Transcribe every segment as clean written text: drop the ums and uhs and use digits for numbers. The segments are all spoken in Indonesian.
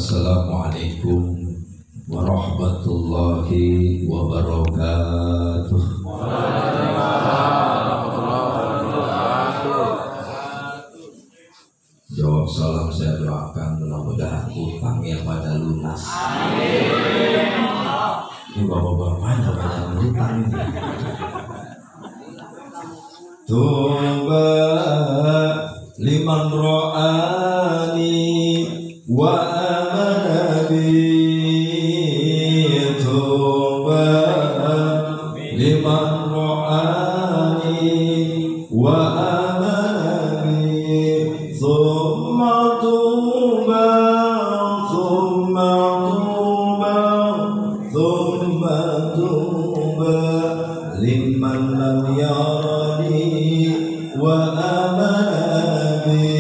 Assalamualaikum warahmatullahi wabarakatuh. Jawab salam saya doakan mudah-mudahan utang yang pada lunas. Ini bapak-bapaknya banyak utang ini. Tuba liman ro'ani wa amana bi. Tuba liman ro'ani wa amana bi. Thumma tuba, thumma tuba, thumma tuba liman lam yarani wa amana bi.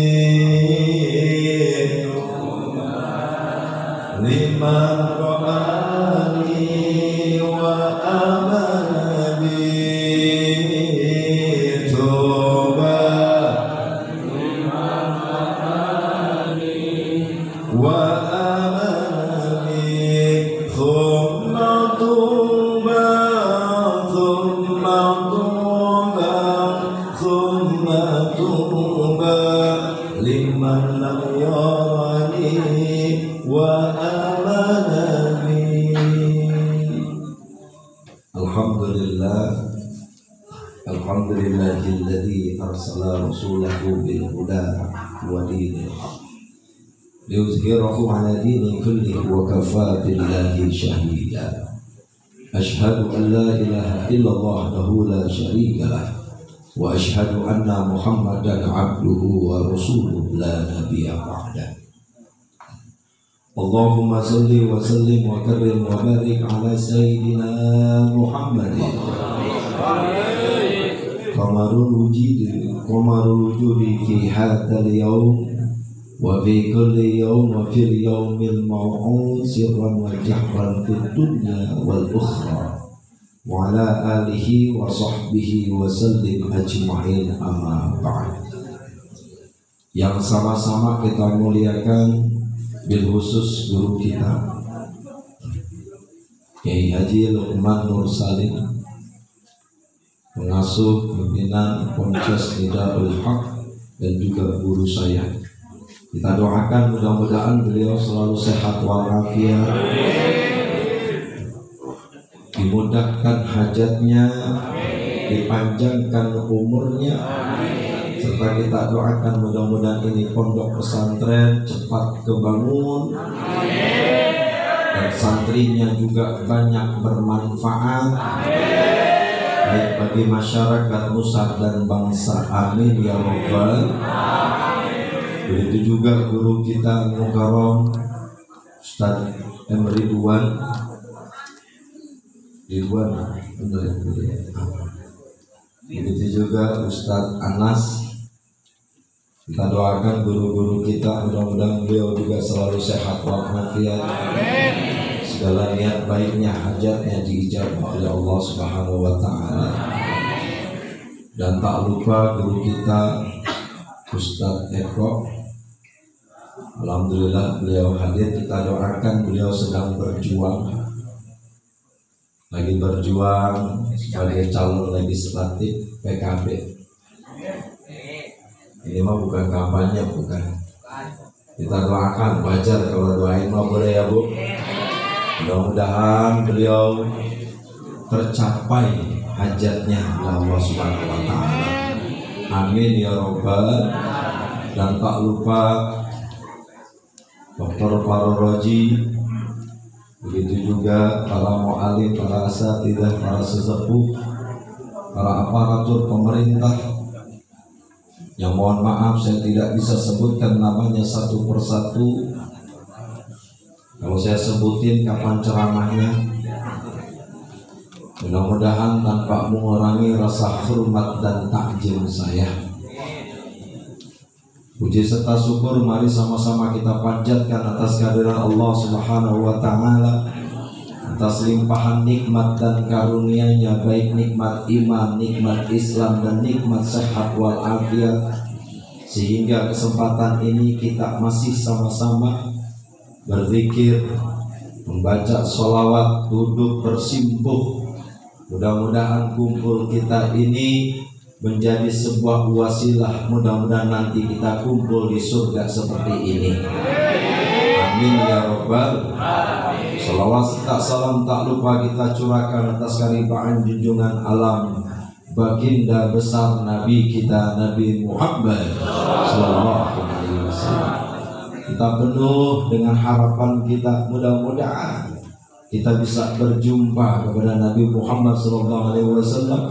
Liman ra'ani wa amana bi. Tuba liman ra'ani wa amana bi. Thumma tuba, thumma tuba, thumma tuba liman lam yarani wa amana bi. Alhamdulillahilladzi arsala rasulahu bil huda wa dinil haq liyuzhirahu ala dini kullihi wa kafa billahi shahida. Ashhadu an la ilaha illallah wahdahu la syarika lah wa ashhadu anna Muhammadan abduhu wa rasuluhu la nabiyya ba'dah. Allahumma salli wa sallim wa karrim wa barik ala sayyidina Muhammadin qamarul wujudi fi hadzal yawm wa fi kulli yawm wa fil yawmil maw'ud sirran wa jahran fid dunya wal ukhra wa ala alihi wa sahbihi wa sallim ajma'in, amma ba'd. Yang sama-sama kita muliakan, bil khusus guru kita Kiai Haji Luqman Nur Salim, pengasuh pimpinan Ponces Nidarul Haq, dan juga guru saya. Kita doakan mudah-mudahan beliau selalu sehat walafiat, dimudahkan hajatnya, dipanjangkan umurnya, serta kita doakan mudah-mudahan ini pondok pesantren cepat kebangun dan santrinya juga banyak bermanfaat baik bagi masyarakat Nusa dan bangsa. Amin ya rabbal. Begitu juga guru kita Mukarram Ustaz M. Ridwan. Begitu juga Ustaz Anas. Kita doakan guru-guru kita, mudah-mudahan beliau juga selalu sehat walafiat. Segala niat baiknya, hajatnya diijabah oleh Allah Subhanahu wa taala. Dan tak lupa guru kita Ustaz Eko. Alhamdulillah beliau hadir. Kita doakan beliau sedang berjuang, lagi berjuang sebagai calon legislatif PKB. Ini mah bukan kampanye, bukan. Kita doakan, wajar kalau doain mah boleh ya Bu. Mudah-mudahan beliau tercapai hajatnya Allah Subhanahu wa taala. Amin ya rabbal. Dan tak lupa Dr. Faroroji, begitu juga para mu'alim, para asatidzah, para sesepuh, para aparatur pemerintah, yang mohon maaf saya tidak bisa sebutkan namanya satu persatu. Kalau saya sebutin kapan ceramahnya, mudah-mudahan tanpa mengurangi rasa hormat dan takjil saya. Puji serta syukur mari sama-sama kita panjatkan atas kehadiran Allah Subhanahu wa taala, atas limpahan nikmat dan karunia-Nya, baik nikmat iman, nikmat Islam, dan nikmat sehat walafiat, sehingga kesempatan ini kita masih sama-sama berzikir, membaca sholawat, duduk bersimpuh. Mudah-mudahan kumpul kita ini menjadi sebuah wasilah. Mudah-mudahan nanti kita kumpul di surga seperti ini. Amin ya Rabbal alamin. Sholawat serta salam tak lupa kita curahkan atas karibaan junjungan alam baginda besar Nabi kita, Nabi Muhammad sallallahu alaihi wasallam. Kita penuh dengan harapan kita, mudah-mudahan kita bisa berjumpa kepada Nabi Muhammad sallallahu alaihi wasallam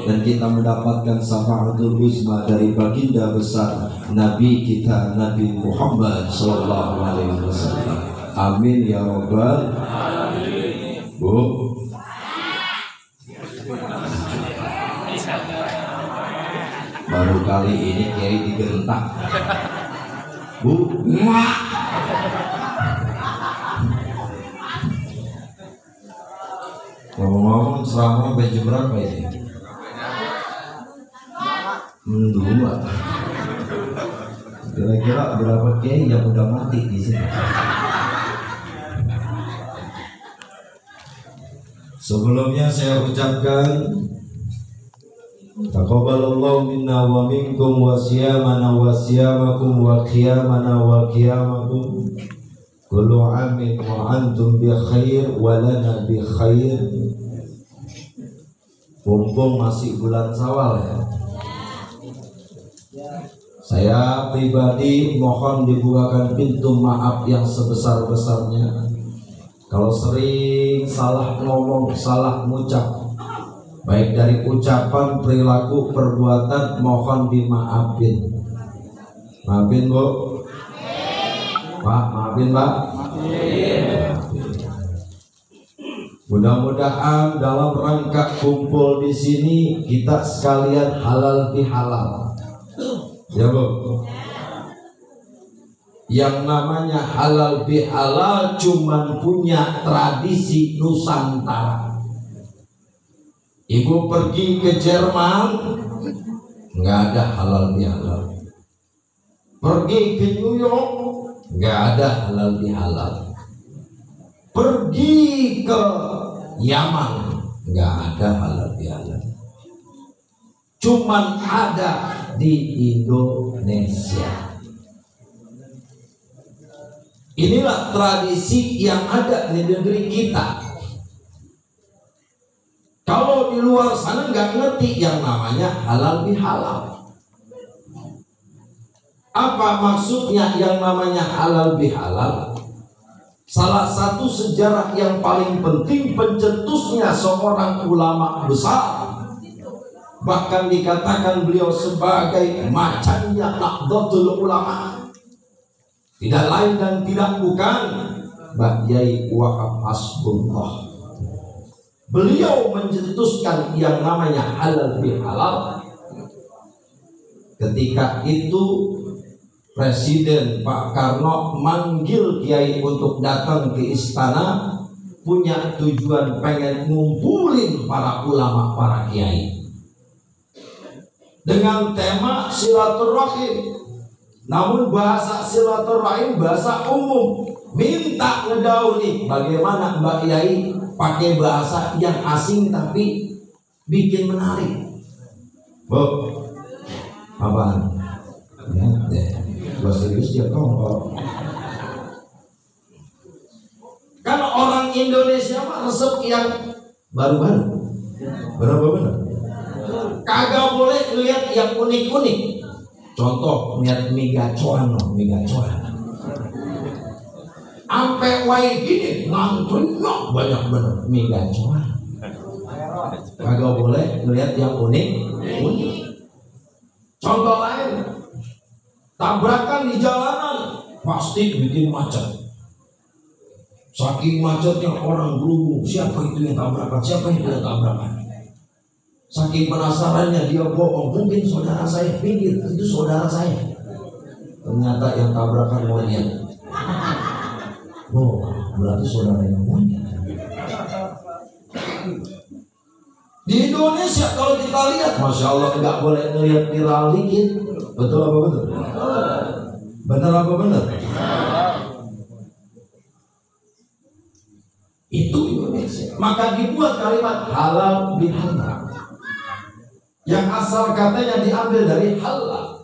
dan kita mendapatkan syafaatul uzma dari baginda besar Nabi kita, Nabi Muhammad sallallahu alaihi wasallam. Amin ya Rabbal alamin. Bu, baru kali ini kiai digentak. Bu, ngomong-ngomong ceramah baju berapa ini? Dua. Kira-kira berapa kiai yang udah mati di sini? Sebelumnya saya ucapkan taqabbalallahu minna wa minkum wa siyamana wa siyamakum wa qiyamana wa qiyamakum kullu amin wa antum bi khair wa lana bi khair. Mumpung masih bulan Syawal ya, saya pribadi mohon dibukakan pintu maaf yang sebesar-besarnya. Kalau sering salah ngomong, salah ngucap, baik dari ucapan, perilaku, perbuatan, mohon dimaafin. Maafin Bu, Pak, maafin Pak. Mudah-mudahan dalam rangka kumpul di sini kita sekalian halal bihalal. Ya Bu. Yang namanya halal bihalal cuman punya tradisi Nusantara. Ibu pergi ke Jerman, nggak ada halal bihalal. Pergi ke New York, nggak ada halal bihalal. Pergi ke Yaman, nggak ada halal bihalal. Cuman ada di Indonesia. Inilah tradisi yang ada di negeri kita. Kalau di luar sana nggak ngerti yang namanya halal bihalal. Apa maksudnya yang namanya halal bihalal? Salah satu sejarah yang paling penting pencetusnya seorang ulama besar. Bahkan dikatakan beliau sebagai macannya Nahdlatul Ulama. Tidak lain dan tidak bukan Mbah Yai Wahab Hasbullah. Beliau mencetuskan yang namanya halal bihalal. Ketika itu Presiden Pak Karno manggil kiai untuk datang ke istana, punya tujuan pengen ngumpulin para ulama, para kiai dengan tema silaturahim. Namun bahasa silaturahim bahasa umum, minta ngedauni bagaimana Mbak Yai pakai bahasa yang asing tapi bikin menarik. Bu, apaan? Ya, deh. Bahasa Inggris dia kok. Kan orang Indonesia mah resep yang baru-baru. Benar-benar. Kagak boleh lihat yang unik-unik. Contoh, lihat mie gacoan loh, mie gacoan. Ampe wae gini, ngantunya banyak bener mie gacoan. Kagak boleh lihat yang unik. Contoh lain, tabrakan di jalanan pasti bikin macet. Saking macetnya orang berhubung, siapa itu yang tabrakan, siapa itu yang tabrakan. Saking penasarannya dia bohong, mungkin saudara saya pikir itu saudara saya. Ternyata yang tabrakan monyet. Oh, berarti saudara yang monyet. Di Indonesia kalau kita lihat, masya Allah nggak boleh ngelihat viral dikit. Betul apa betul? Benar apa benar? Maka dibuat kalimat halal bihalal, yang asal katanya diambil dari halal,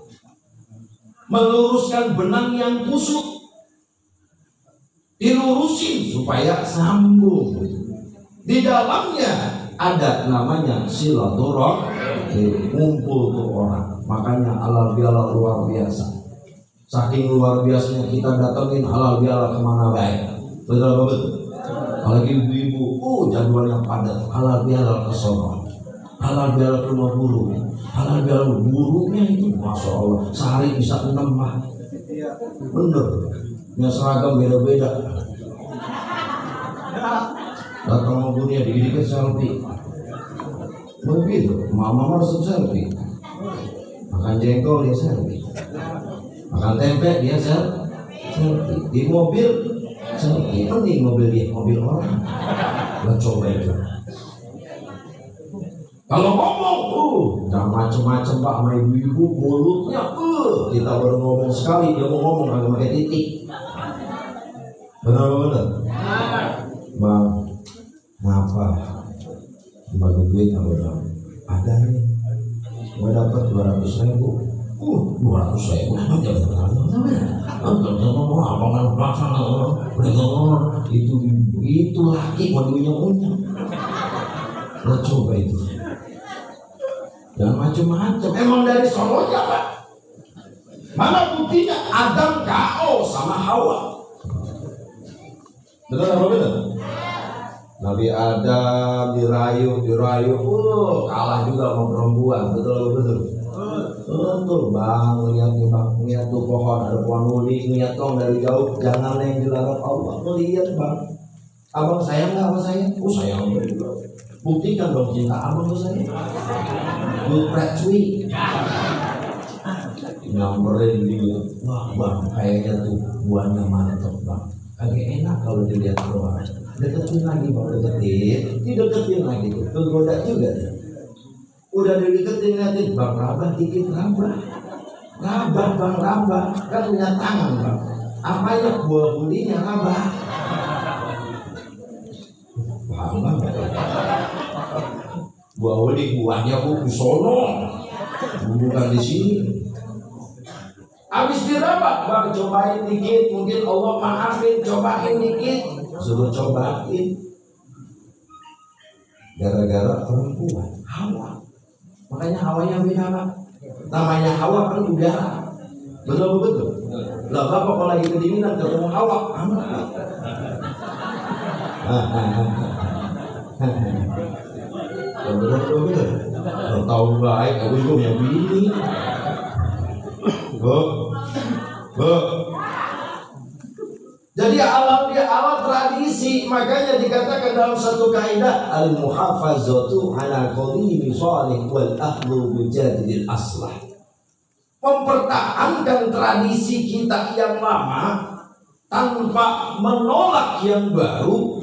meluruskan benang yang kusut, dilurusin supaya sambung. Di dalamnya ada namanya silaturahim, ngumpul tuh orang. Makanya halal bihalal luar biasa. Saking luar biasanya kita datengin halal bihalal kemana baik. Betul betul. Apalagi ibu-ibu, jadwalnya padat. Halal bihalal ke sono, halal bihalal ke rumah guru, halal bihalal gurunya itu, masya Allah, sehari bisa 6 mah. Bener, punya seragam beda-beda. Datang sama gurunya dikit-dikit selfie. Begitu, mama harus selfie. Makan jengkol dia selfie, makan tempe dia selfie, di mobil selfie. Mending mobil dia, mobil orang. Lah coba itu. Kalau ngomong, jangan macem-macem Pak sama ibu-ibu, mulutnya kita baru ngomong sekali dia mau ngomong agak pakai titik. Benar-benar. Bang, ngapa? Bagi duit apa dong? Ada nih, gue dapat 200.000. 200.000 itu laki mau diunyeng-unyeng. Lo coba itu, jangan macam-macam. Emang dari sononya Pak. Mana buktinya? Adam KO sama Hawa. Betul apa betul? Nabi Adam dirayu, kalah juga sama perempuan. Betul apa betul? Betul bang, lihat nih bang, lihat tuh pohon, ada pohon uli, lihat dong dari jauh, jangan yang dilarang Allah. Lihat bang, abang sayang nggak sama saya? Sayang juga. Buktikan dong cinta abang ke saya. Good sweet. Nyamperin dia, wah bang, kayaknya tuh buahnya mantep bang. Agak enak kalau dilihat doang. Deketin lagi bang, dideketin lagi tuh, tergoda juga ya. Udah dideketin liatin, bang rabah dikit rabah bang rabah, kan punya tangan bang. Apanya buah bulinya rabah. Paham bang? Buah buli buahnya di sono, bukan di sini. Habis dirabah, bang cobain dikit, mungkin Allah maafin, cobain dikit, suruh cobain. Gara-gara perempuan Hawa. Makanya Hawanya beda Pak. Namanya Hawa kan udara. Betul. Lah Bapak kalau lagi kedinginan ketemu Hawa, aman. Betul. Tahu baik, aku juga punya bini. Jadi alat tradisi, makanya dikatakan dalam satu kaidah al-muhafazatu ala qadimi shalih wal akhdhu bi jadidil aslah. Mempertahankan tradisi kita yang lama tanpa menolak yang baru,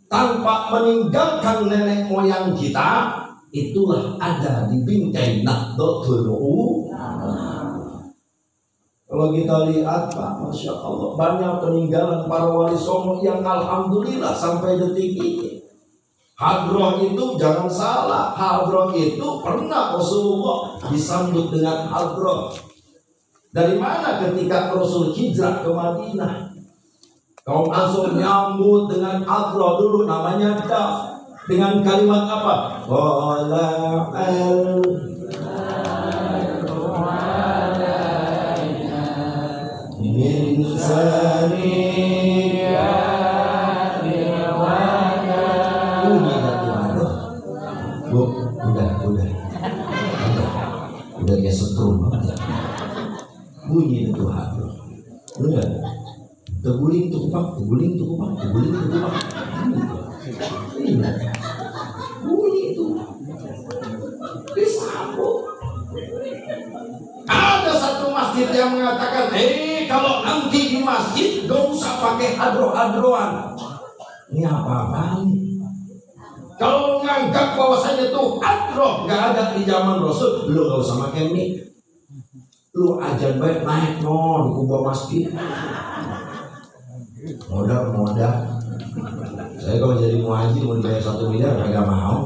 tanpa meninggalkan nenek moyang kita, itulah ada di bingkai Nahdlatul Ulama. Kalau kita lihat Pak, Masya Allah, banyak peninggalan para wali songo yang alhamdulillah sampai detik ini. Hadroh itu jangan salah, hadroh itu pernah Rasulullah disambut dengan hadroh. Dari mana? Ketika Rasul hijrah ke Madinah, kaum Ansor nyambut dengan hadroh dulu, namanya daf, dengan kalimat apa? Udah dia setrum banget ya. Bunyi itu hadroh. Udah teguling tuh kupak. Bunyi itu disambut. Ada satu masjid yang mengatakan, kalau nanti di masjid gak usah pakai hadroh-hadroan. Ini apa-apaan? Kalau menganggap bahwasanya tuh hadroh gak ada di zaman Rasul, lu gak usah pakai mic. Lu ajan baik naik di kubah masjid. Modal Saya kalau jadi muajir mau dibayar 1 miliar nggak mau.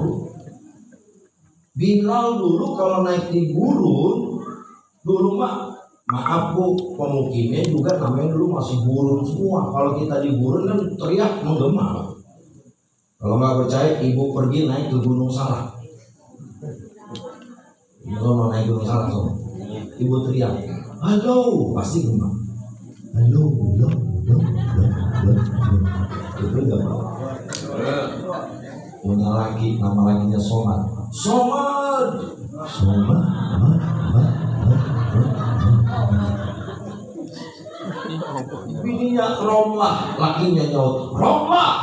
Bilal dulu kalau naik di gurun, dulu maaf bu, pemukimnya juga namanya dulu masih gurun semua. Kalau kita di gurun kan teriak menggema. Kalau nggak percaya, ibu pergi naik ke Gunung Salak. Kalau mau naik Gunung Salak, ibu teriak, halo, pasti gema. Halo. Itu gak mau. Punya lagi, nama laginya Somad. Bininya Romlah, lakinya nyaut Romlah.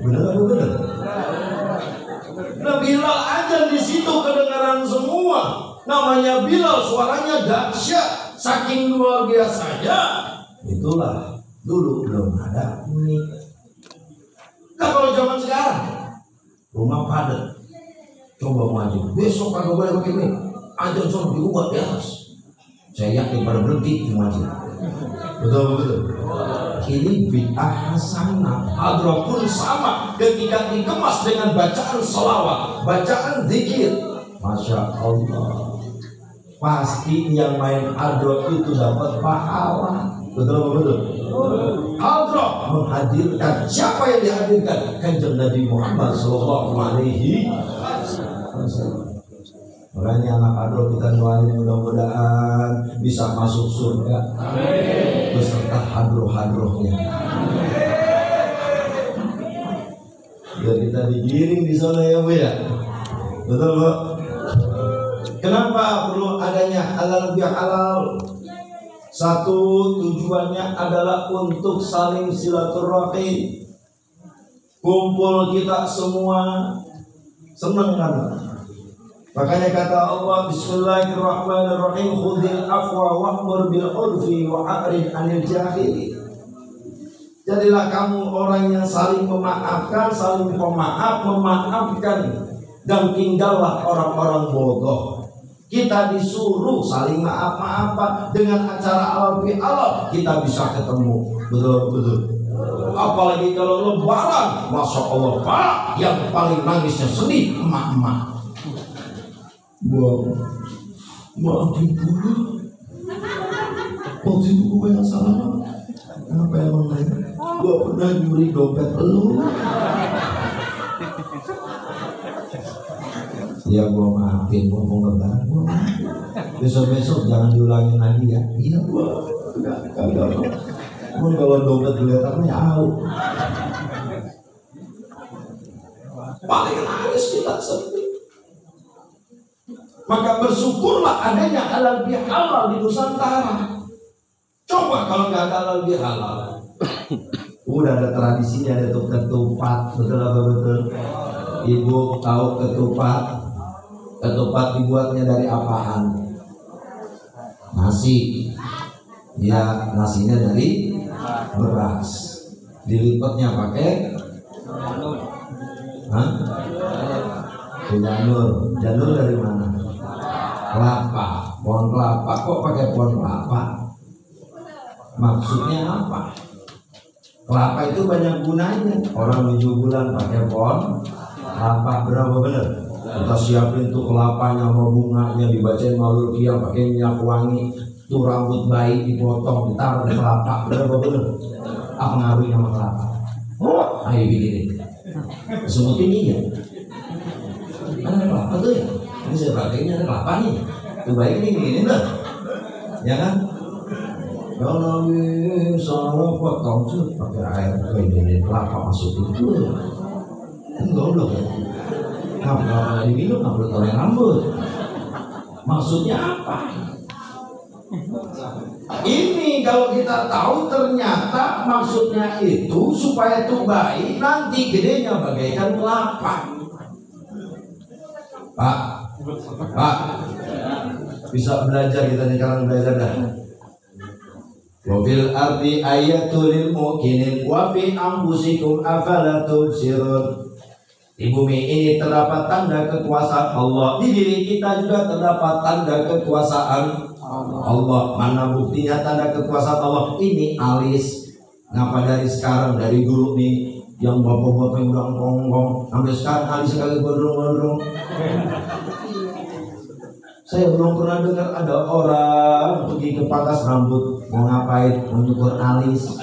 Bener. Nah Bilal aja di situ kedengaran semua. Namanya Bilal, suaranya dahsyat, saking luar biasanya. Itulah dulu belum ada ini. Nah kalau zaman sekarang rumah padat, coba maju. Besok kagak boleh pakai ini. Aja sono diubah di atas. Saya yakin pada berhenti maju. Betul. Ini bid'ah hasanah. Hadroh pun sama ketika dikemas dengan bacaan selawat, bacaan zikir. Masya Allah. Pasti yang main hadroh itu dapat pahala. Betul. Hadroh menghadirkan, siapa yang dihadirkan? Kanjeng Nabi Muhammad Sallallahu Alaihi Wasallam. Makanya anak hadroh kita doain mudah-mudahan bisa masuk surga. Amin. Beserta hadroh-hadrohnya. Biar kita digiring di sana ya Bu ya. Betul Bu. Kenapa perlu adanya halal bihalal? Satu, tujuannya adalah untuk saling silaturahim. Kumpul kita semua senang kan? Makanya kata Allah, Bismillahirrahmanirrahim, khudhil afwa wa'mur bil urfi wa'arid 'anil jahili. Jadilah kamu orang yang saling memaafkan, saling pemaaf, memaafkan, dan tinggallah orang-orang bodoh. Kita disuruh saling maaf-maafan. Dengan acara alal bihalal kita bisa ketemu. Betul. Apalagi kalau lebaran, Masya Allah Pak, yang paling nangisnya sedih emak-emak. Maafin dulu. Waktu itu gue yang salah. Kenapa emang lain? Gue pernah nyuri dompet lu. Ya gue maafin, gue mau lebaran, gue maafin. Besok-besok jangan diulangin lagi ya. Iya gue kagak. Gue kalau dompet kelihatannya out. Paling nangis kita sedih. Maka bersyukurlah adanya halal bihalal di Nusantara. Coba kalau nggak ada halal bihalal, udah ada tradisinya, ada tuh ketupat, betul apa betul? Ibu tahu ketupat? Ketupat dibuatnya dari apaan? Nasi. Ya nasinya dari beras. Dilipatnya pakai janur dari mana? Kelapa, pohon kelapa. Kok pakai pohon kelapa? Maksudnya apa? Kelapa itu banyak gunanya. Orang 7 bulan pakai pohon kelapa, berapa benar? Kita siapin tuh kelapanya sama bunganya, dibacain maulud qiyam, pakai minyak wangi. Tuh rambut bayi dipotong, ditaruh di kelapa, berapa benar? Apa ngaruhnya sama kelapa? Ayo bikin sebutin ini ya. Ada kelapa tuh ya. Ini saya perhatiin ada kelapa nih. Tuh baik ini dah. Ya kan? Kalau salah potong tuh pakai air ini kelapa masukin tuh. Enggak loh. Kenapa diminum? Nggak perlu taruh rambut. Maksudnya apa? Ini kalau kita tahu ternyata maksudnya itu supaya tuh bayi nanti gedenya bagaikan kelapa. Pak, bisa belajar kita nih, sekarang belajar dah. Wabil ardi ayatul lil muqinin wa fi anfusikum afala tubsirun. Di bumi ini terdapat tanda kekuasaan Allah. Di diri kita juga terdapat tanda kekuasaan Allah. Mana buktinya tanda kekuasaan Allah? Ini alis. Ngapa dari sekarang, dari dulu nih yang bapak-bapak yang udah ngong-ngong sampai sekarang alisnya kagak gondrong-gondrong. Saya belum pernah dengar ada orang pergi ke pangkas rambut mau ngapain, mau nyukur alis.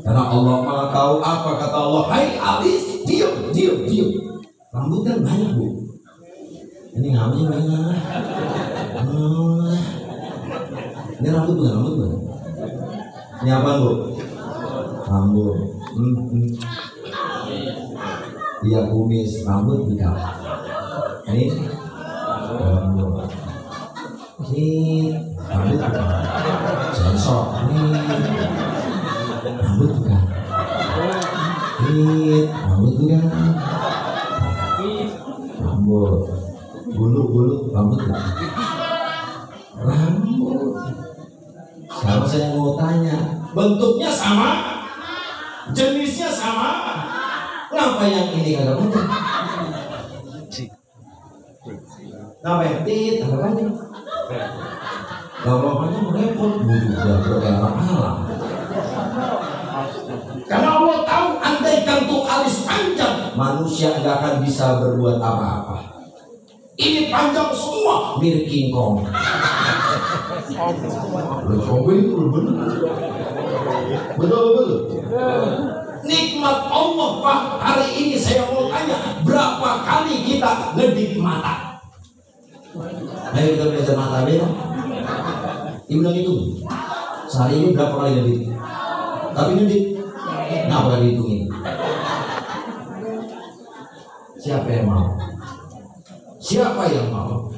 Karena Allah Maha tahu apa kata Allah. Hai alis, diam. Rambut kan banyak bu. Ini ngapain banyak. Ini rambut bukan? Ini apa bu? Rambut. Dia kumis, rambut tidak. Ini rambut. Ini rambut bukan. Sensor. Ini rambut bukan. Ini rambut bukan. Rambut. Bulu rambut bukan. Rambut. Sekarang saya mau tanya, bentuknya sama, jenisnya sama, kenapa yang ini kagak bentuk? Kenapa yang tit, apa kan? Kalau makanya merepot, udah berdarah alam. Karena Allah tahu, andaikan tuh alis panjang, manusia nggak akan bisa berbuat apa-apa. Ini panjang semua, mirip King Kong. Betul. Nikmat Allah Pak. Hari ini saya mau tanya, berapa kali kita ngedip mata? Ayo kita belajar mata beda. Ibu bilang itu sehari ini berapa kali ngedip? Tapi ngedip, kenapa gak dihitungin? Siapa yang mau? Siapa yang mau?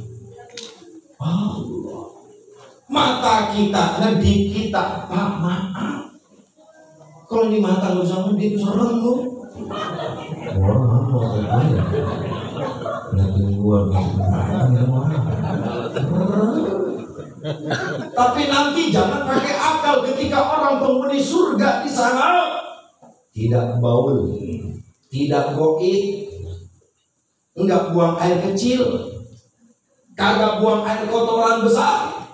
Mata kita, ngedip kita, Pak maaf. Kalau di mata lu sama ngedip serem lu. Orang mau kayak ngeliatin gua tapi nanti jangan pakai akal ketika orang penghuni surga di sana tidak baul, tidak goib, enggak buang air kecil, kagak buang air kotoran besar,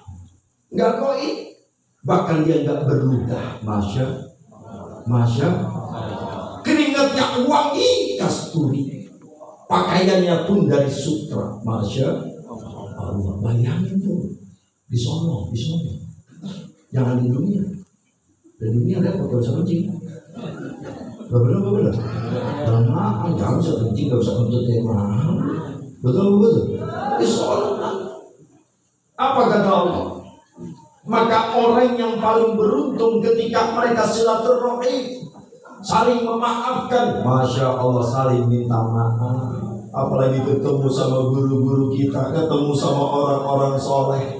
enggak goib, bahkan dia enggak berludah. Masya keringatnya wangi kasturi, pakaiannya pun dari sutra. Masya Allah. Bayangin tuh di sono, jangan di dunia. Di dunia ada apa? Gak usah kencing. Bener. Karena jangan usah kencing, gak usah kentut yang mahal. Betul. Di sono. Apa kata Allah? Maka orang yang paling beruntung ketika mereka silaturahim, saling memaafkan. Masya Allah, saling minta maaf. Apalagi ketemu sama guru-guru kita, ketemu sama orang-orang soleh.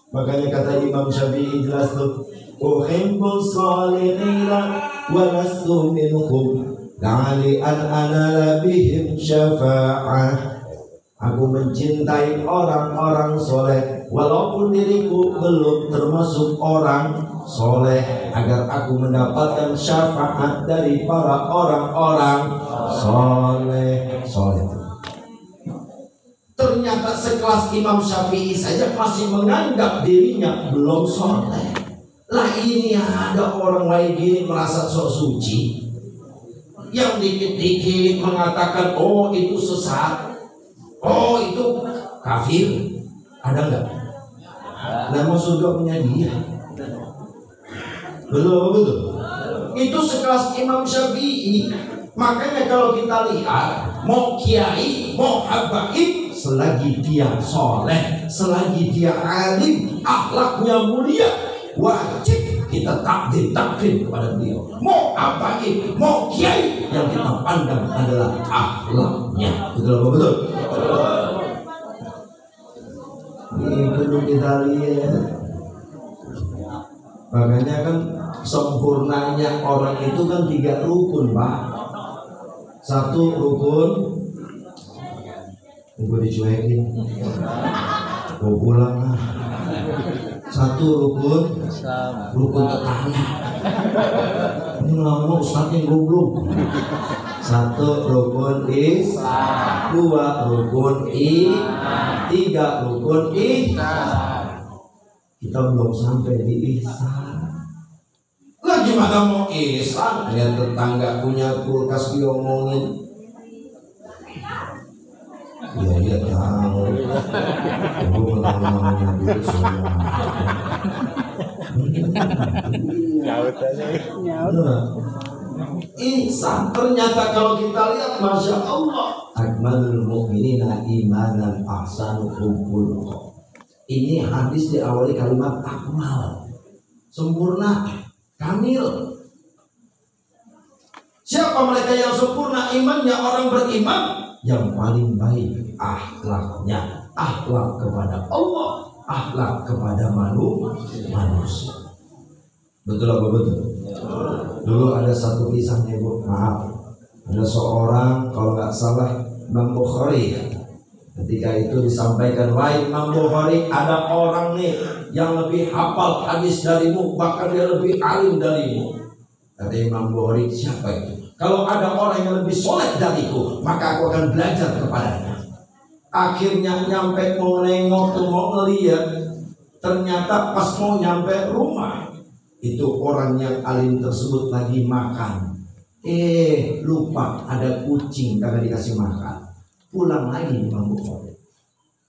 Makanya kata Imam Syafi'i jelas tuh, uhibbus salihina wa lastu minhum la'ali an anala bihim syafa'ah. Aku mencintai orang-orang soleh walaupun diriku belum termasuk orang soleh, agar aku mendapatkan syafaat dari para orang-orang soleh. Ternyata sekelas Imam Syafi'i saja masih menganggap dirinya belum soleh. Lah ini ada orang lain gini merasa sok suci, yang dikit-dikit mengatakan oh itu sesat, oh itu kafir. Ada enggak? Nama surga punya dia. Betul. Itu sekelas Imam Syafi'i. Makanya kalau kita lihat, mau kiai, mau habaib, selagi dia soleh, selagi dia alim, akhlaknya mulia, wajib kita takdim kepada beliau. Mau habaib, mau kiai, yang kita pandang adalah akhlaknya. Betul. Ini perlu kita lihat. Makanya kan sempurnanya orang itu kan 3 rukun, Pak. 1 rukun, gue dicuekin, gue pulang lah. 1 rukun tetangga. Ini lama Ustaz yang goblok. 1 rukun Islam, 2 rukun iman, 3 rukun ihsan. Kita belum sampai di ihsan. Lah gimana mau ihsan? Lihat tetangga punya kulkas diomongin. Iya tahu. Ibu namanya duit semua. Nyaut. Ihsan ternyata kalau kita lihat, masya Allah, akmalul mu'minina imanan ahsanu hubbul. Ini hadis diawali kalimat akmal, sempurna, kamil. Siapa mereka yang sempurna imannya? Orang beriman yang paling baik akhlaknya, akhlak kepada Allah, akhlak kepada manusia. Betul apa betul? Dulu ada satu kisah nih Bu, maaf. Ada seorang, kalau nggak salah Imam Bukhari ya. Ketika itu disampaikan, wahai Imam Bukhari, ada orang nih yang lebih hafal hadis darimu, bahkan dia lebih alim darimu. Kata Imam Bukhari, siapa itu? Kalau ada orang yang lebih soleh dariku, maka aku akan belajar kepadanya. Akhirnya nyampe mau nengok tuh, mau ngeliat, ternyata pas mau nyampe rumah, itu orang yang alim tersebut lagi makan. Lupa ada kucing kagak dikasih makan. Pulang lagi Imam Bukhari.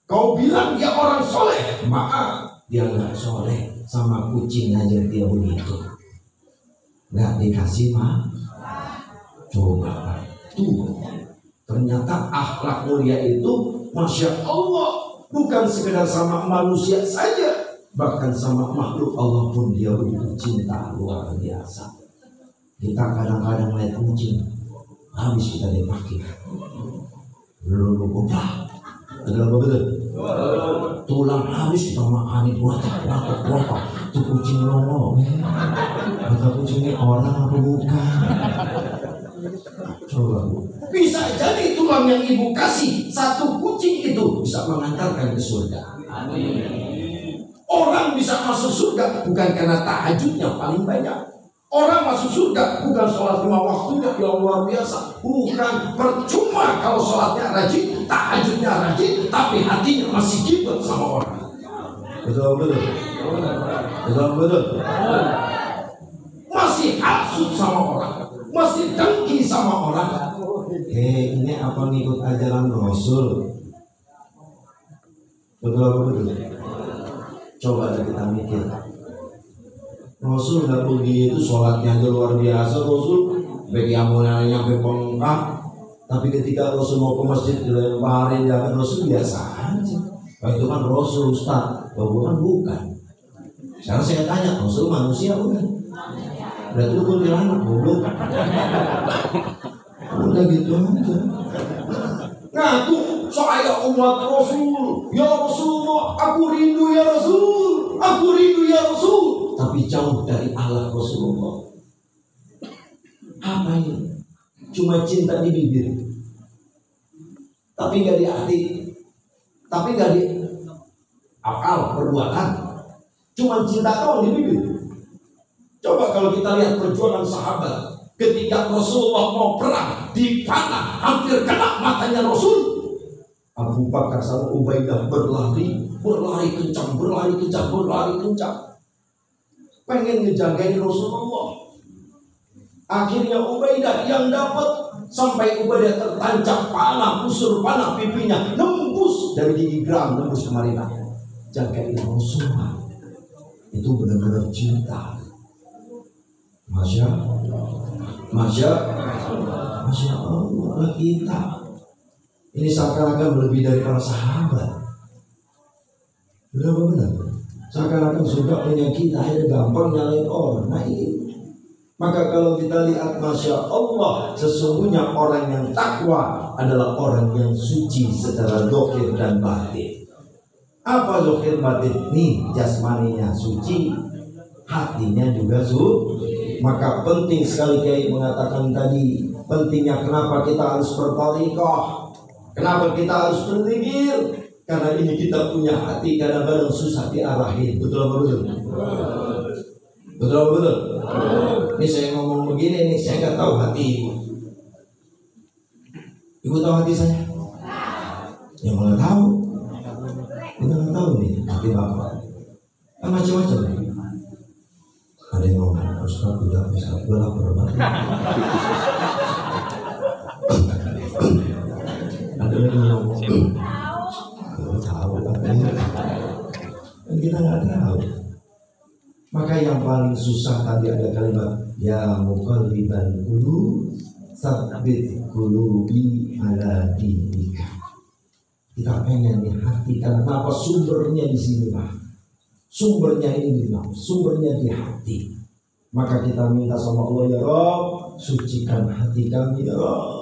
Kau bilang dia orang soleh, maaf, dia nggak soleh, sama kucing aja dia begitu, nggak dikasih makan. Coba tuh, ternyata akhlak mulia itu, masya Allah, bukan sekedar sama manusia saja, bahkan sama makhluk Allah pun dia begitu cinta luar biasa. Kita kadang-kadang lihat kucing, habis kita dipakai, belum lupa, betul. Tulang habis kita makan itu, watak, tuh kucing nongol, kata kucingnya orang apa bukan? Coba Bu, bisa jadi tulang yang ibu kasih satu kucing itu bisa mengantarkan ke surga. Amin. Orang bisa masuk surga bukan karena tahajudnya paling banyak. Orang masuk surga bukan sholat 5 waktunya yang luar biasa. Bukan, percuma kalau sholatnya rajin, tahajudnya rajin, tapi hatinya masih gibet sama orang. Betul. Masih hasut sama orang, masih dengki sama orang. Ini apa ngikut ajaran Rasul? Betul. Coba kita mikir. Rasul nggak begitu, sholatnya aja luar biasa. Rasul bagi amunannya nyampe pengkak, tapi ketika Rasul mau ke masjid dilemparin jangan, Rasul biasa aja. Itu kan Rasul Ustaz, bukan. Sekarang saya tanya, Rasul manusia bukan? Berarti lu kuntilanak, goblok. Udah gitu aja. Ngaku saya umat Rasul. Ya Rasulullah, aku rindu ya Rasul. Tapi jauh dari Allah Rasulullah. Apa ini? Cuma cinta di bibir, tapi nggak di hati, tapi nggak di akal perbuatan. Cuma cinta doang di bibir. Coba kalau kita lihat perjuangan sahabat, ketika Rasulullah mau perang, dipanah, hampir kena matanya Rasul. Abu Bakar sama Ubaidah berlari kencang, pengen ngejagain Rasulullah. Akhirnya Ubaidah yang dapat, sampai Ubaidah tertancap panah, busur panah pipinya, nembus dari gigi gram, nembus kemarin. Jagain Rasulullah. Itu benar-benar cinta. Masya Allah, kita ini seakan-akan lebih dari para sahabat. Benar-benar seakan-akan sudah punya kita, akhirnya gampang nyalain orang. Nah ini, maka kalau kita lihat, masya Allah, sesungguhnya orang yang takwa adalah orang yang suci secara zahir dan batin. Apa zahir batin? Nih, jasmaninya suci, hatinya juga suci. Maka penting sekali Kiai mengatakan tadi, pentingnya kenapa kita harus berthariqah, kenapa kita harus berzikir. Karena ini kita punya hati kadang-kadang susah diarahin. Betul apa betul? Betul. Ini saya ngomong begini nih, saya nggak tahu hati ibu. Ibu tahu hati saya? Ya nggak tahu. Kita nggak tahu nih hati bapak. Kan macam-macam. Ada yang ngomong, Ustaz udah bisa gue lapar banget. Ada yang ngomong, tahu kan kita nggak tahu. Maka yang paling susah tadi ada kalimat ya muqallibal qulub tsabbit qulubi ala dinika. Kita pengen di hati, karena apa? Sumbernya di sini lah. Sumbernya ini di nafsu, sumbernya di hati. Maka kita minta sama Allah, ya Rabb, sucikan hati kami ya Rabb.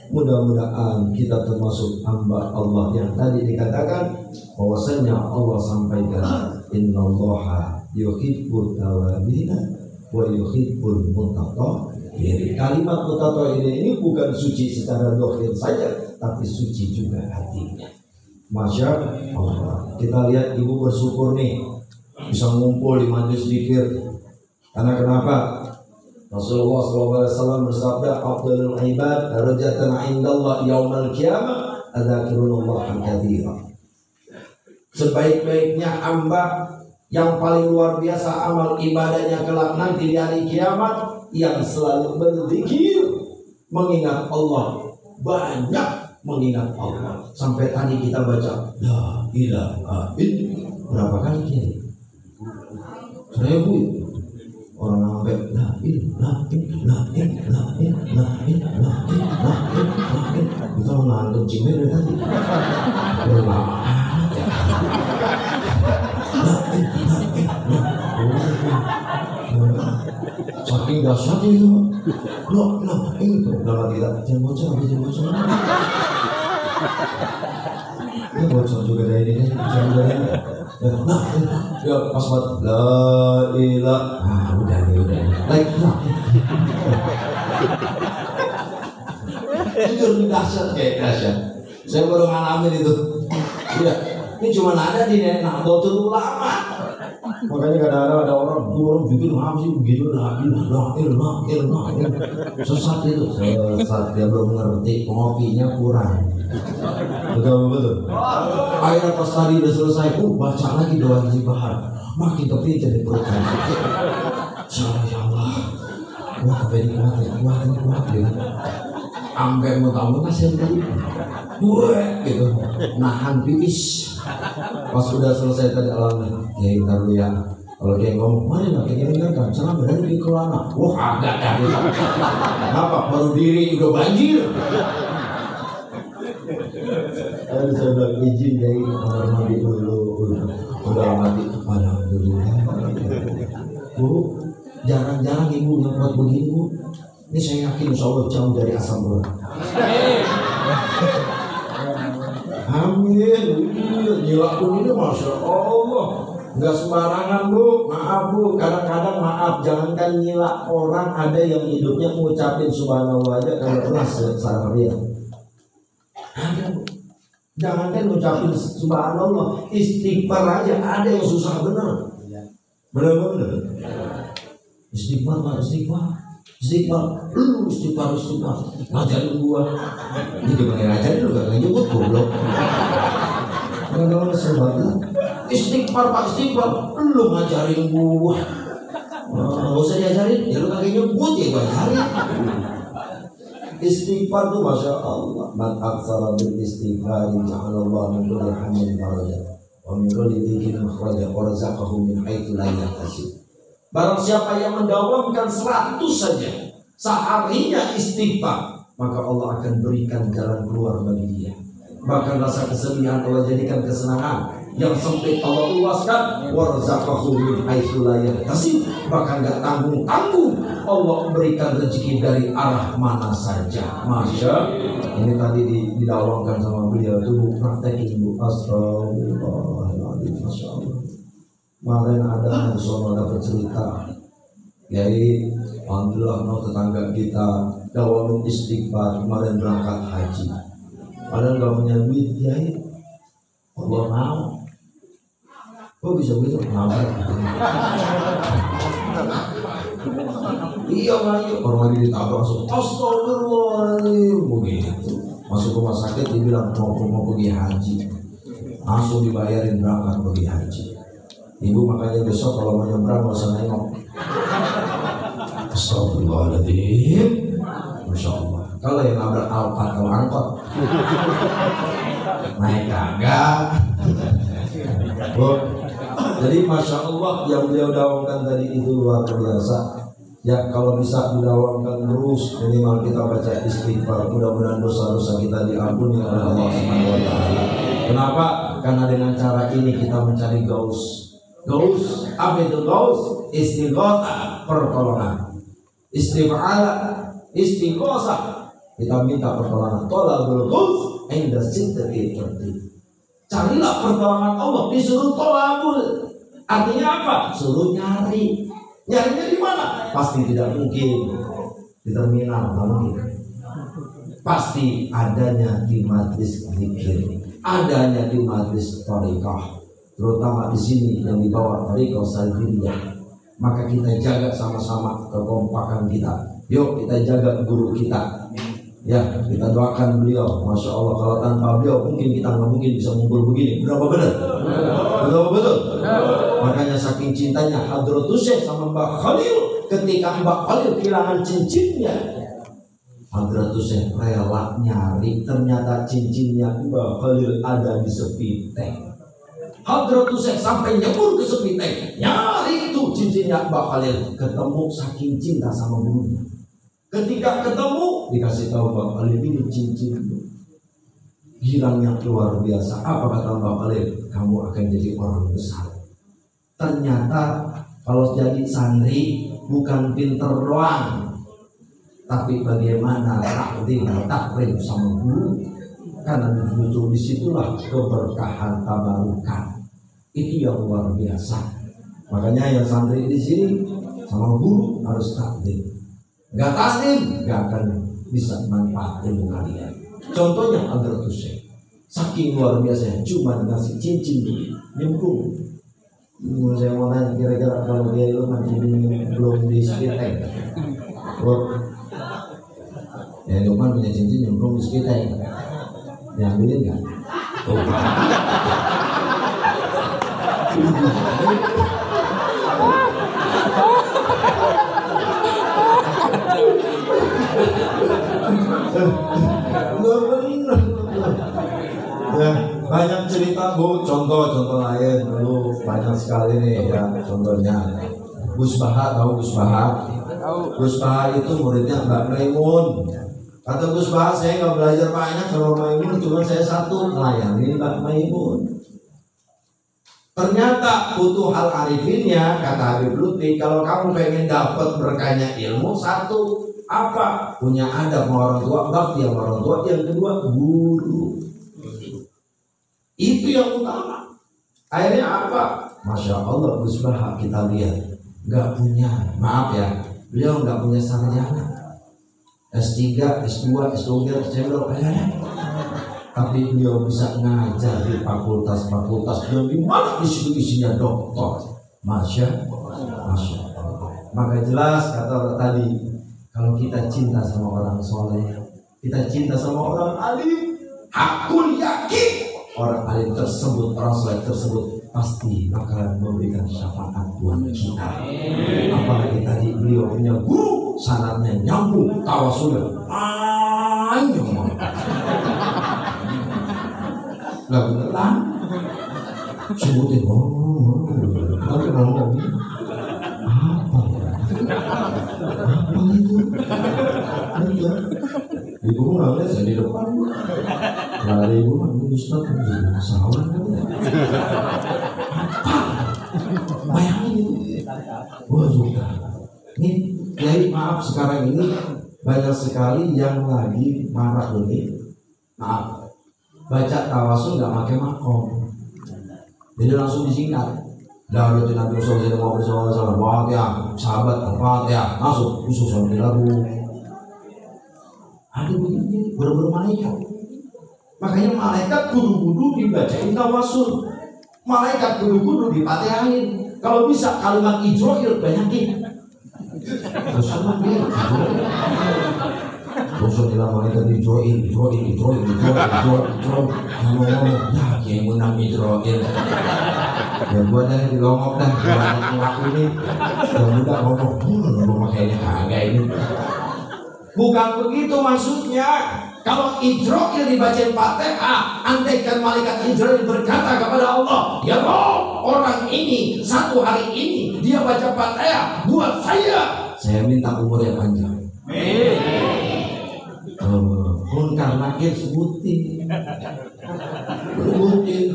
Mudah-mudahan kita termasuk hamba Allah yang tadi dikatakan bahwasanya Allah sampaikan innallaha yuhibbut tawabina wa yuhibbul mutatahhirin. Kalimat mutatahhirin ini bukan suci secara zahir saja, tapi suci juga hatinya. Masya Allah. Kita lihat ibu bersyukur nih bisa ngumpul di majelis zikir. Karena kenapa? Rasulullah SAW bersabda, "Afdalul ibad darajatan 'indallah yaumil qiyamah adzakirullah katsira." Sebaik-baiknya hamba yang paling luar biasa amal ibadahnya kelak nanti di hari kiamat yang selalu berzikir, mengingat Allah, banyak mengingat Allah. Sampai tadi kita baca la ilaha illallah berapa kali ini? Saya bu orang sampai la ilaha illallah kita ngantuk cimer tadi. Saking dahsyatnya itu, itu dalam kita jangan bocor. Ini bocor juga dari ini, jangan. Nah, ya pas banget. La ilaha. Udah. Like itu dahsyat kayak dahsyat. Saya baru ngalamin itu. Iya, ini cuma ada di Nahdlatul Ulama. Makanya kadang-kadang ada orang bikin apa sih begitu, sesat itu, dia belum ngerti, kopinya kurang. Betul. Akhirnya pas tadi udah selesai, baca lagi doa Haji Bahar, makin tepi jadi perutnya. Ya Allah, kuat ya. Sampai mau tahu kasih tadi, gitu, nahan pipis. Pas sudah selesai tadi alhamdulillah, ya ntar dulu ya. Kalau dia ngomong, mari nak ini kan, jangan berani di kelana. Wah agak dah. Kenapa? Baru diri udah banjir. Saya bilang izin dari kamar mandi dulu, udah mati. Alhamdulillah. Bu, jarang-jarang ibu yang buat begini bu. Ini saya yakin insya Allah jauh dari asam urat. Amin. Nyilak pun ini masya Allah. Nggak sembarangan bu. Maaf bu. Kadang-kadang maaf. Jangankan nyilak orang ada yang hidupnya mengucapin subhanallah aja kalau pernah salah dia. Ada bu. Jangankan mengucapin subhanallah, istighfar aja ada yang susah benar. Benar. Istighfar. Lu istighfar. Ngajarin gua. Ini gimana ngajarin lu gak nyebut goblok. Kalau sebabnya istighfar Pak, istighfar. Lu ngajarin gua. Gak usah diajarin, ya lu kagak nyebut ya gua ajarin. Istighfar tuh masya Allah. Man aksara bil istighfar ja'alallahu min kulli hammin faraja wa min kulli dhikin makhraja wa razaqahu min haitsu la yahtasib. Barang siapa yang mendawamkan 100 saja seharinya istighfar, maka Allah akan berikan jalan keluar bagi dia. Bahkan rasa kesedihan Allah jadikan kesenangan. Yang sempit Allah luaskan. Warzaqahu min haitsu la yahtasib. Bahkan gak tanggung-tanggung Allah berikan rezeki dari arah mana saja. Masya ini tadi didawamkan sama beliau tuh praktekin bu. Astagfirullahaladzim. Masya Allah. Kemarin ada musola dapat cerita, jadi alhamdulillah no tetangga kita dawamin istighfar kemarin berangkat haji, padahal nggak punya duit jadi Allah mau, kok bisa begitu? Iya orang lagi ditabrak langsung astagfirullahaladzim begitu, masuk rumah sakit dibilang mau pergi haji, langsung dibayarin berangkat pergi haji. Ibu makanya besok kalau mau nyebrang nggak usah nengok. Astagfirullahaladzim. Masya Allah. Kalau yang nabrak Alphard kalau angkot naik kagak. Jadi Masya Allah yang beliau dawamkan tadi itu luar biasa. Ya kalau bisa didawamkan terus, minimal kita baca istighfar, mudah-mudahan dosa-dosa kita diampuni oleh Allah Subhanahu wa taala. Kenapa? Karena dengan cara ini kita mencari gaus. Gaus, apa itu gaus? Istighotsah, pertolongan. Istif'ala, istighosah. Kita minta pertolongan. Tolabul gaus inda sidratil muntaha. Carilah pertolongan Allah, disuruh tolabul. Artinya apa? Suruh nyari. Nyarinya di mana? Pasti tidak mungkin di terminal, nggak mungkin. Pasti adanya di majlis zikir, adanya di majlis thariqah, terutama di sini yang dibawa thariqah salafiyah. Maka kita jaga sama-sama kekompakan kita. Yuk kita jaga guru kita. Ya kita doakan beliau. Masya Allah kalau tanpa beliau mungkin kita nggak mungkin bisa ngumpul begini. Berapa benar? Betul. Makanya saking cintanya Hadratus Syekh sama Mbak Khalil, ketika Mbak Khalil kehilangan cincinnya, Hadratus Syekh rela nyari. Ternyata cincinnya Mbak Khalil ada di Sepiteng. Hadratus Syekh sampai nyebur ke Sepiteng, nyari itu cincinnya Mbak Khalil. Ketemu saking cinta sama gurunya. Ketika ketemu dikasih tahu Mbak Khalil ini cincin hilangnya luar biasa. Apa kata Mbak Khalil? Kamu akan jadi orang besar. Ternyata kalau jadi santri bukan pinter doang, tapi bagaimana taklim sama guru. Karena justru disitulah keberkahan tabarukan. Itu yang luar biasa. Makanya yang santri di sini sama guru harus taklim. Gak taklim, gak akan bisa manfaat ilmu kalian. Contohnya Hadratus Syekh, saking luar biasa, cuma ngasih cincin nyemplung. Saya mau tanya, kira-kira kalau dia itu masih belum di Sepiteng, ya Lukman punya cincin nyemplung di Sepiteng, diambilin nggak? Ya, banyak cerita Bu, contoh lain dulu banyak sekali nih ya. Contohnya Gus Baha, tahu Gus Baha? Gus Baha itu muridnya Mbak Maimun. Kata Gus Baha, saya nggak belajar banyak sama Maimun, cuma saya satu melayani Mbak Maimun. Ternyata butuh hal arifinnya, kata Habib Lutfi. Kalau kamu pengen dapat berkahnya ilmu, satu apa? Punya adab sama orang tua, bakti sama orang tua. Yang kedua guru. Itu yang utama. Akhirnya apa? Masya Allah Gus Baha kita lihat nggak punya, maaf ya, beliau nggak punya sarjana S3, S2, S3, S3, tapi beliau bisa ngajar di fakultas-fakultas dan di mana di situ isinya doktor. Masya Allah. Maka jelas kata tadi, kalau kita cinta sama orang soleh, kita cinta sama orang alim, aku yakin orang alim tersebut, orang soleh tersebut pasti akan memberikan syafaat buat kita. Apalagi tadi beliau punya guru, sanadnya nyambung, tawasulnya panjang banget. Lah beneran, sebutin tapi kalau nggak apa itu? Ibu nggak lihat saya di depan. Lari ibu kan Ustaz salah kan? Apa? Bayangin itu. Waduh. Ini jadi maaf sekarang ini banyak sekali yang lagi marah ini. Maaf. Baca tawasul nggak pakai makom. Jadi langsung disingkat. Dari Nabi Sallallahu Alaihi Wasallam, Fatihah, sahabat Al-Fatihah, masuk khusus sama lagu. Ada begini, bener-bener malaikat. Makanya malaikat kudu-kudu dibacain tawasul. Malaikat kudu-kudu dipatihain. Kalau bisa kalimat Ijroil banyakin. Terus dia Bosok ilang malaikat Israil. Ngomong, ya yang menang Israil. Ya gua dah dilongok dah. Waktu ini yang muda ngomong kayaknya kagak ini. Bukan begitu maksudnya. Kalau Israil dibacain Fatihah, andaikan malaikat Israil berkata kepada Allah, ya Rob, orang ini satu hari ini dia baca Fatihah buat saya minta umur yang panjang. Munkar nakir sebutin.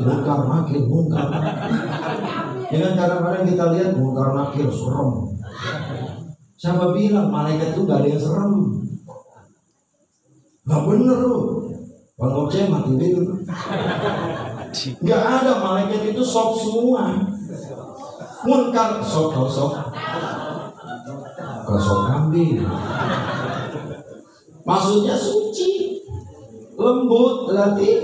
Munkar nakir. Jangan kadang-kadang kita lihat munkar nakir serem. Siapa bilang malaikat itu gak ada yang serem? Gak bener loh. Kalau saya mati dulu. Gak ada, malaikat itu sok semua. Munkar sok. Sok kambing. Maksudnya suci, lembut. Berarti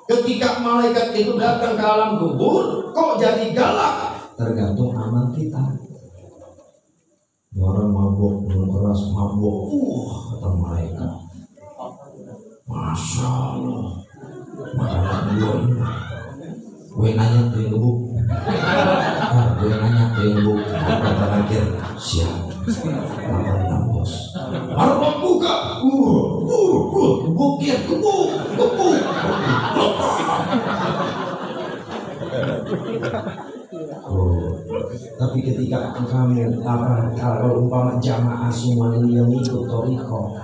ketika malaikat itu datang ke alam kubur, kok jadi galak? Tergantung amal kita. Orang mabuk, belum keras mabuk, kata malaikat. Masya Allah, makanan gue nanya ke ibu, kata akhir siap, makan bos. Harus buka, bukir, kebuk. Tapi ketika kamu kalau umpama jamaah semua ini yang ikut toriko,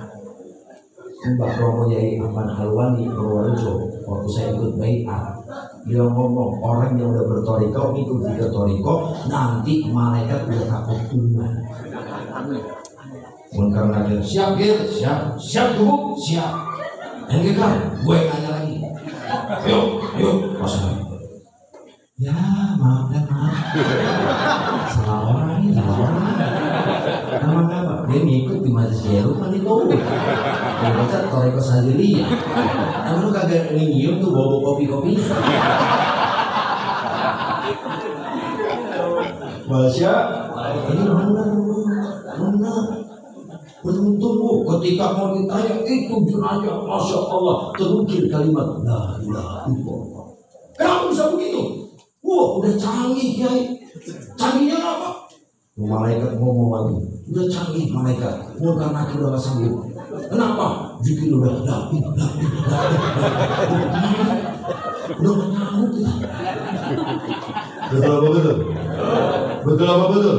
Mbak Romo Yai Ahmad Alwani Purworejo, waktu saya ikut baiat, dia ngomong orang yang udah bertoriko ikut tiga toriko, nanti malaikat udah takut Tuhan. Munkar nakir siap dulu siap. Yang kan, gue nanya lagi. Yuk, pasang. Ya maaf. Salah orang. Nama dia ngikut di majelis Yeru kan itu. Dia baca toriko sendiri. Kamu lu kagak nyium tuh bawa kopi. Masya, ini benar. Beruntung bu, ketika mau ditanya itu jenazah, Masya Allah, terukir kalimat La ilaha illallah. Kenapa bisa begitu? Wah, udah canggih Kiai. Canggihnya apa? Malaikat ngomong lagi. Udah canggih malaikat. Munkar nakir udah gak sanggup. Kenapa? Zikir udah lapin. Udah gak nyanggup ya. Betul apa betul?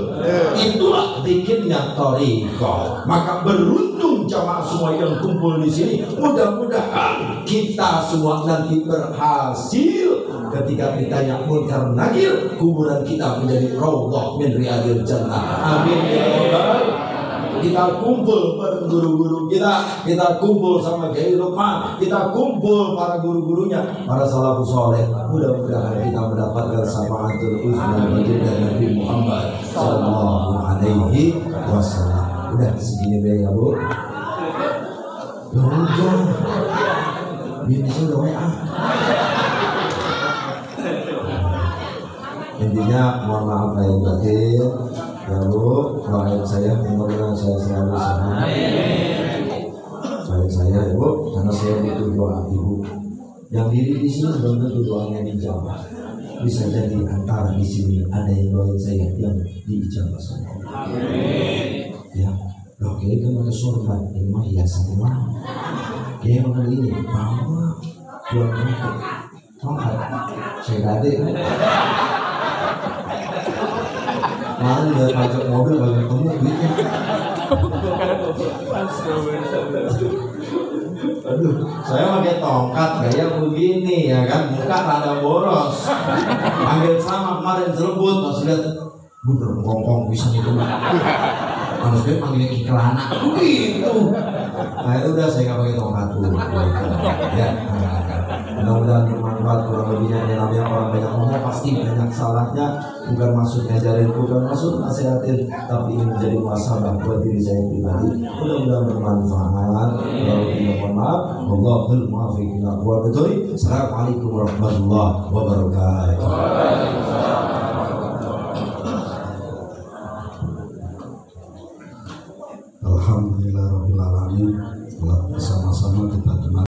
Itulah zikirnya toriko. Maka beruntung jamaah semua yang kumpul di sini. Mudah-mudahan kita semua nanti berhasil ketika ditanya munkar nakir, kuburan kita menjadi raudhah min riyadil jannah. Amin ya rabbal. Kita kumpul para guru-guru kita kumpul sama Kiai Lukman, kita kumpul para guru-gurunya, para salafus saleh. Mudah-mudahan kita mendapatkan syafaatul uzma dari Nabi Muhammad sallallahu alaihi wasallam. Udah segini deh ya Bu. Udah. Bini saya udah WA. Intinya mohon maaf lahir batin ya Bu, doain saya mudah-mudahan saya selalu sehat. Doain saya ya Bu, karena saya butuh doa Ibu. Yang diri di sini belum tentu doanya dijawab. Bisa jadi antara di sini ada yang doain saya yang dijawab sama. Ya, oke kan pakai sorban ini mah hiasan mah. Dia makan ini, mama buat apa? Tongkat, saya gade. Malah udah pajak mobil bagi ketemu duitnya. Aduh, saya pakai tongkat kayak begini ya kan, muka rada boros. Panggil sama kemarin cerebut, pas lihat bener ngongkong bisa itu. Manusia panggilnya Kikelana gitu. Nah itu udah saya nggak pakai tongkat dulu. Ya. Mudah-mudahan bermanfaat. Kurang lebihnya namanya orang banyak ngomong pasti banyak salahnya. Bukan maksud ngajarin, bukan maksud nasihatin, tapi ini menjadi muhasabah buat diri saya pribadi. Mudah-mudahan bermanfaat. Kalau tidak mohon maaf, wallahul muwaffiq ila aqwamit thoriq. Assalamualaikum warahmatullahi wabarakatuh. Alhamdulillahirabbil alamin. Amin. Bersama-sama kita dengar